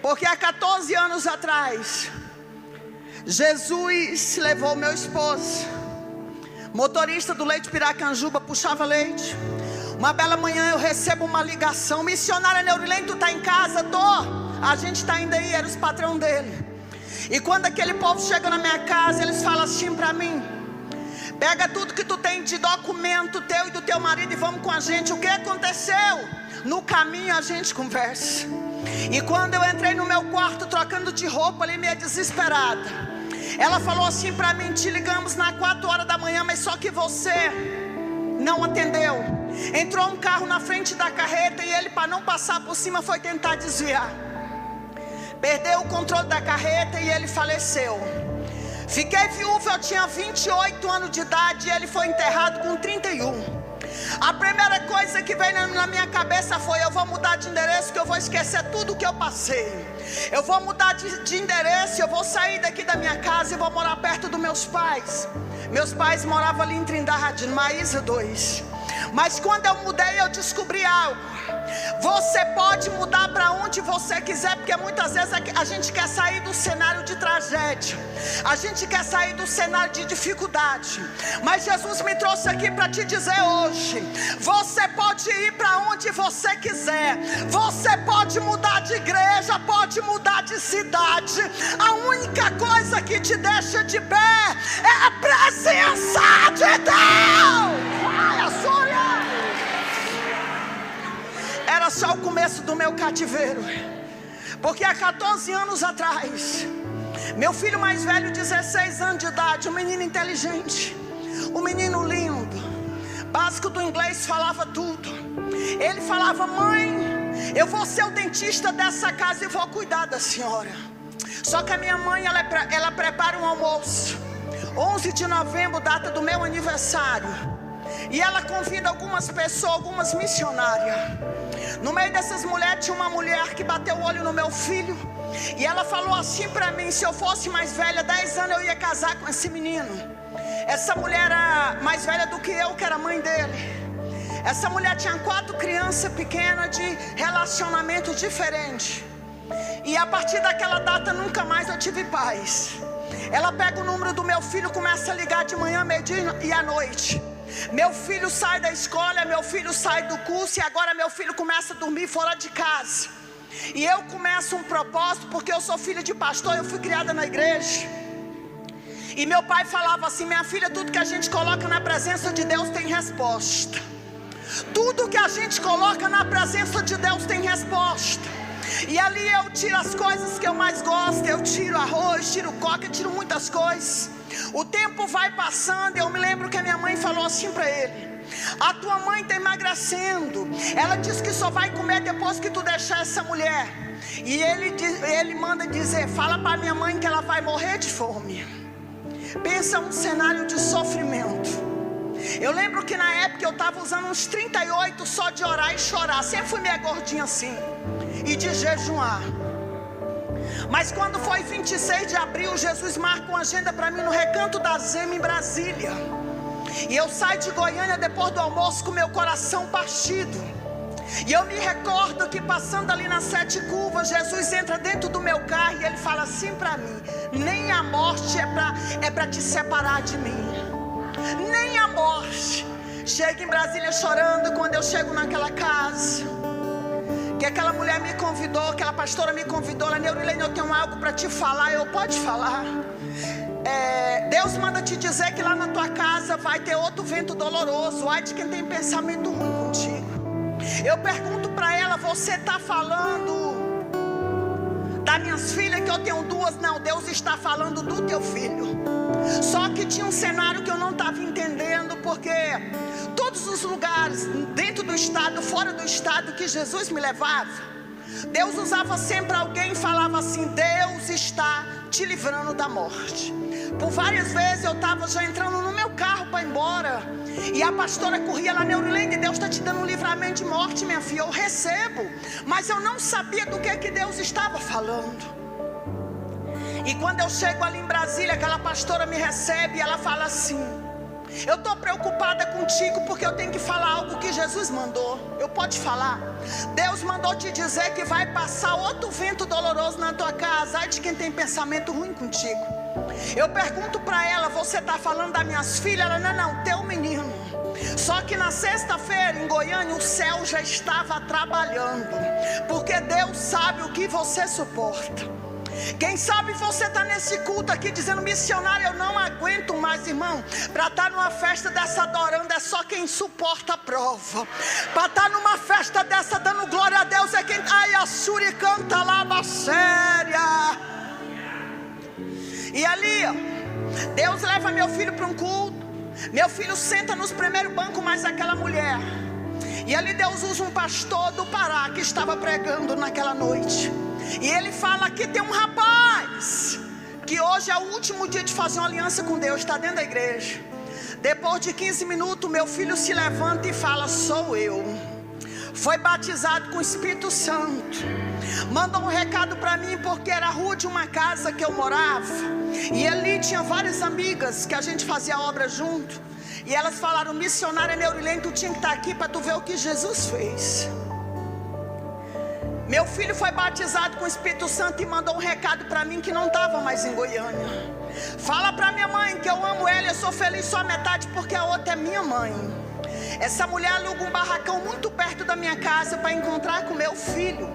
Porque há 14 anos atrás, Jesus levou meu esposo, motorista do Leite Piracanjuba, puxava leite. Uma bela manhã eu recebo uma ligação: missionária Neurilene, tu está em casa? Tô. A gente está indo aí, era os patrão dele. E quando aquele povo chega na minha casa, eles falam assim para mim: pega tudo que tu tem de documento teu e do teu marido e vamos com a gente. O que aconteceu? No caminho a gente conversa. E quando eu entrei no meu quarto trocando de roupa ali, meio desesperada, ela falou assim para mim: te ligamos na 4 horas da manhã, mas só que você não atendeu. Entrou um carro na frente da carreta e ele, para não passar por cima, foi tentar desviar. Perdeu o controle da carreta e ele faleceu. Fiquei viúva, eu tinha 28 anos de idade e ele foi enterrado com 31. A primeira coisa que veio na minha cabeça foi: eu vou mudar de endereço, que eu vou esquecer tudo que eu passei. Eu vou mudar de endereço, eu vou sair daqui da minha casa e vou morar perto dos meus pais. Meus pais moravam ali em Trindade, no Maísa 2. Mas quando eu mudei, eu descobri algo: você pode mudar para onde você quiser, porque muitas vezes a gente quer sair do cenário de tragédia, a gente quer sair do cenário de dificuldade. Mas Jesus me trouxe aqui para te dizer hoje: você pode ir para onde você quiser, você pode mudar de igreja, pode mudar de cidade. A única coisa que te deixa de pé é a presença de Deus. Era só o começo do meu cativeiro, porque há 14 anos atrás, meu filho mais velho, 16 anos de idade, um menino inteligente, um menino lindo, básico do inglês, falava tudo. Ele falava: mãe, eu vou ser o dentista dessa casa e vou cuidar da senhora. Só que a minha mãe, ela prepara um almoço, 11 de novembro, data do meu aniversário, e ela convida algumas pessoas, algumas missionárias. No meio dessas mulheres tinha uma mulher que bateu o olho no meu filho, e ela falou assim para mim: se eu fosse mais velha, 10 anos, eu ia casar com esse menino. Essa mulher era mais velha do que eu, que era mãe dele. Essa mulher tinha 4 crianças pequenas de relacionamento diferente. E a partir daquela data nunca mais eu tive paz. Ela pega o número do meu filho, começa a ligar de manhã, meio-dia e à noite. Meu filho sai da escola, meu filho sai do curso, e agora meu filho começa a dormir fora de casa. E eu começo um propósito, porque eu sou filha de pastor, eu fui criada na igreja. E meu pai falava assim: minha filha, tudo que a gente coloca na presença de Deus tem resposta. Tudo que a gente coloca na presença de Deus tem resposta. E ali eu tiro as coisas que eu mais gosto. Eu tiro arroz, tiro coca, eu tiro muitas coisas. O tempo vai passando e eu me lembro que a minha mãe falou assim para ele: a tua mãe está emagrecendo. Ela disse que só vai comer depois que tu deixar essa mulher. E ele manda dizer: fala para minha mãe que ela vai morrer de fome. Pensa um cenário de sofrimento. Eu lembro que na época eu estava usando uns 38 só de orar e chorar. Sempre fui meio gordinha assim, e de jejuar. Mas quando foi 26 de abril, Jesus marca uma agenda para mim no Recanto da Zema, em Brasília. E eu saio de Goiânia depois do almoço com meu coração partido. E eu me recordo que passando ali nas 7 curvas, Jesus entra dentro do meu carro e ele fala assim para mim: nem a morte é para te separar de mim. Nem a morte. Chego em Brasília chorando. Quando eu chego naquela casa, que aquela mulher me convidou, aquela pastora me convidou: Neurilene, eu tenho algo para te falar. Eu: pode falar. Deus manda te dizer que lá na tua casa vai ter outro vento doloroso. Ai de quem tem pensamento ruim contigo. Eu pergunto para ela: você está falando das minhas filhas, que eu tenho 2? Não, Deus está falando do teu filho. Só que tinha um cenário que eu não estava entendendo, porque todos os lugares, dentro do estado, fora do estado, que Jesus me levava, Deus usava sempre alguém e falava assim: Deus está te livrando da morte. Por várias vezes eu estava já entrando no meu carro para ir embora, e a pastora corria lá: Neurilene, Deus está te dando um livramento de morte, minha filha. Eu recebo, mas eu não sabia do que Deus estava falando. E quando eu chego ali em Brasília, aquela pastora me recebe e ela fala assim: Eu estou preocupada contigo porque eu tenho que falar algo que Jesus mandou. Eu posso falar? Deus mandou te dizer que vai passar outro vento doloroso na tua casa. Ai de quem tem pensamento ruim contigo. Eu pergunto para ela: você está falando das minhas filhas? Ela: não, teu menino. Só que na sexta-feira em Goiânia o céu já estava trabalhando, porque Deus sabe o que você suporta. Quem sabe você está nesse culto aqui dizendo: missionário, eu não aguento mais, irmão. Para estar numa festa dessa adorando é só quem suporta a prova. Para estar numa festa dessa dando glória a Deus é quem... Ai, a Suri canta lá, séria. E ali, Deus leva meu filho para um culto. Meu filho senta nos primeiros bancos mais aquela mulher. E ali Deus usa um pastor do Pará que estava pregando naquela noite. E ele fala que tem um rapaz que hoje é o último dia de fazer uma aliança com Deus, está dentro da igreja. Depois de 15 minutos meu filho se levanta e fala: sou eu. Foi batizado com o Espírito Santo. Mandou um recado para mim porque era a rua de uma casa que eu morava. E ali tinha várias amigas que a gente fazia obra junto. E elas falaram: missionária Neurilene, tu tinha que estar aqui para tu ver o que Jesus fez. Meu filho foi batizado com o Espírito Santo e mandou um recado para mim que não estava mais em Goiânia. Fala para minha mãe que eu amo ela, eu sou feliz só a metade porque a outra é minha mãe. Essa mulher aluga um barracão muito perto da minha casa para encontrar com meu filho.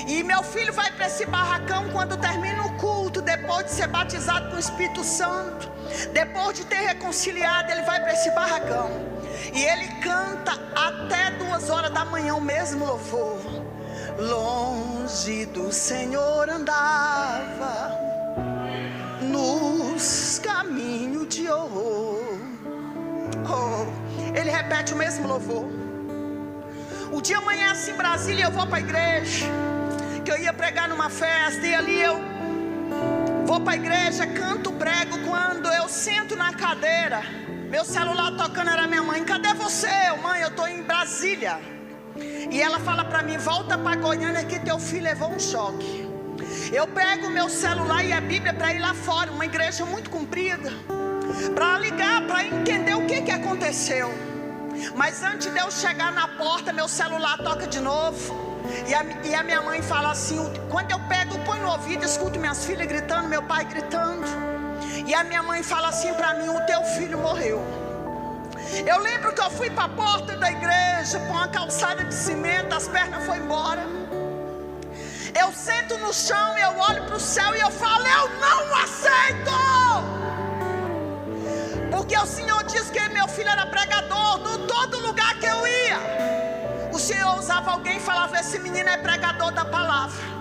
E meu filho vai para esse barracão quando termina o culto, depois de ser batizado com o Espírito Santo. Depois de ter reconciliado, ele vai para esse barracão. E ele canta até 2 horas da manhã o mesmo louvor. Longe do Senhor andava nos caminhos de horror. Ele repete o mesmo louvor. O dia amanhece em Brasília, eu vou para a igreja, que eu ia pregar numa festa. E ali eu vou para a igreja, canto, prego. Quando eu sento na cadeira, meu celular tocando, era minha mãe: cadê você? Mãe, eu estou em Brasília. E ela fala para mim: volta para Goiânia que teu filho levou um choque. Eu pego meu celular e a Bíblia para ir lá fora, uma igreja muito comprida, para ligar, para entender o que aconteceu. Mas antes de eu chegar na porta, meu celular toca de novo. E a minha mãe fala assim: quando eu pego, põe no ouvido, escuto minhas filhas gritando, meu pai gritando. E a minha mãe fala assim para mim: o teu filho morreu. Eu lembro que eu fui para a porta da igreja com uma calçada de cimento, as pernas foram embora. Eu sento no chão e eu olho para o céu e eu falo: eu não aceito. Porque o Senhor disse que meu filho era pregador. De todo lugar que eu ia, o Senhor usava alguém e falava: esse menino é pregador da palavra.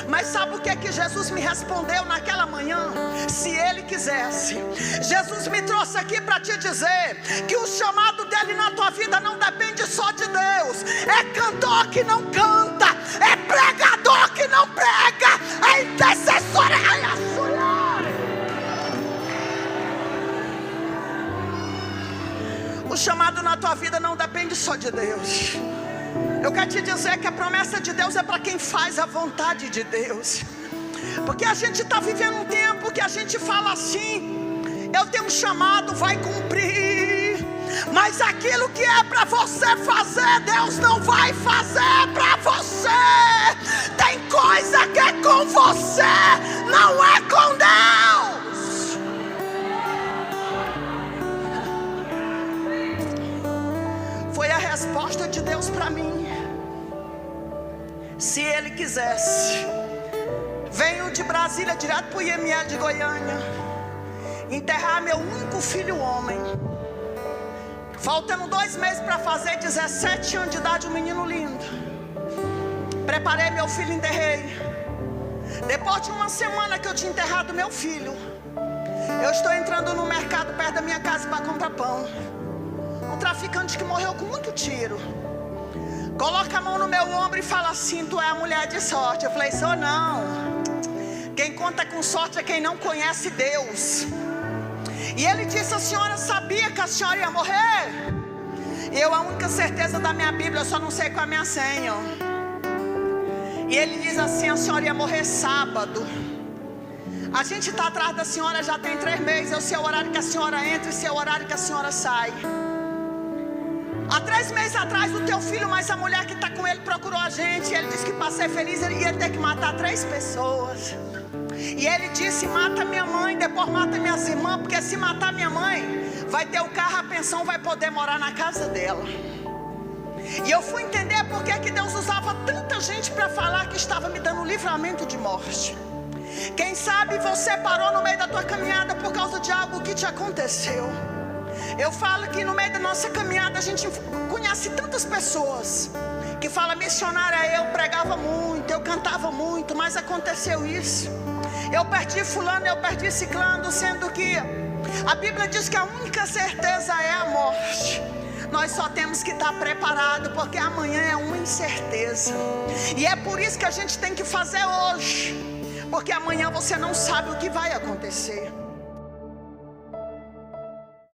Mas sabe o que Jesus me respondeu naquela manhã? Se Ele quisesse. Jesus me trouxe aqui para te dizer que o chamado dele na tua vida não depende só de Deus. É cantor que não canta, é pregador que não prega, é intercessor. O chamado na tua vida não depende só de Deus. Eu quero te dizer que a promessa de Deus é para quem faz a vontade de Deus. Porque a gente está vivendo um tempo que a gente fala assim: eu tenho um chamado, vai cumprir. Mas aquilo que é para você fazer, Deus não vai fazer para você. Tem coisa que é com você, não é com Deus. Foi a resposta de Deus para mim. Se Ele quisesse. Venho de Brasília direto para o IML de Goiânia, enterrar meu único filho homem. Faltando 2 meses para fazer 17 anos de idade, um menino lindo. Preparei meu filho, enterrei. Depois de 1 semana que eu tinha enterrado meu filho, eu estou entrando no mercado perto da minha casa para comprar pão. Um traficante que morreu com muito tiro coloca a mão no meu ombro e fala assim: tu é a mulher de sorte. Eu falei: sou não. Quem conta com sorte é quem não conhece Deus. E ele disse: a senhora sabia que a senhora ia morrer? Eu, a única certeza da minha Bíblia, eu só não sei qual é a minha senha. E ele diz assim: a senhora ia morrer sábado. A gente está atrás da senhora já tem 3 meses. Eu sei o horário que a senhora entra e sei o horário que a senhora sai. Há 3 meses atrás o teu filho, mas a mulher que está com ele procurou a gente. E ele disse que para ser feliz ele ia ter que matar 3 pessoas. E ele disse: mata minha mãe, depois mata minhas irmãs, porque se matar minha mãe, vai ter o carro, a pensão, vai poder morar na casa dela. E eu fui entender por que Deus usava tanta gente para falar que estava me dando livramento de morte. Quem sabe você parou no meio da tua caminhada por causa de algo que te aconteceu. Eu falo que no meio da nossa caminhada a gente conhece tantas pessoas que falam: missionária, eu pregava muito, eu cantava muito, mas aconteceu isso. Eu perdi fulano, eu perdi ciclano, sendo que a Bíblia diz que a única certeza é a morte. Nós só temos que estar preparados, porque amanhã é uma incerteza. E é por isso que a gente tem que fazer hoje, porque amanhã você não sabe o que vai acontecer.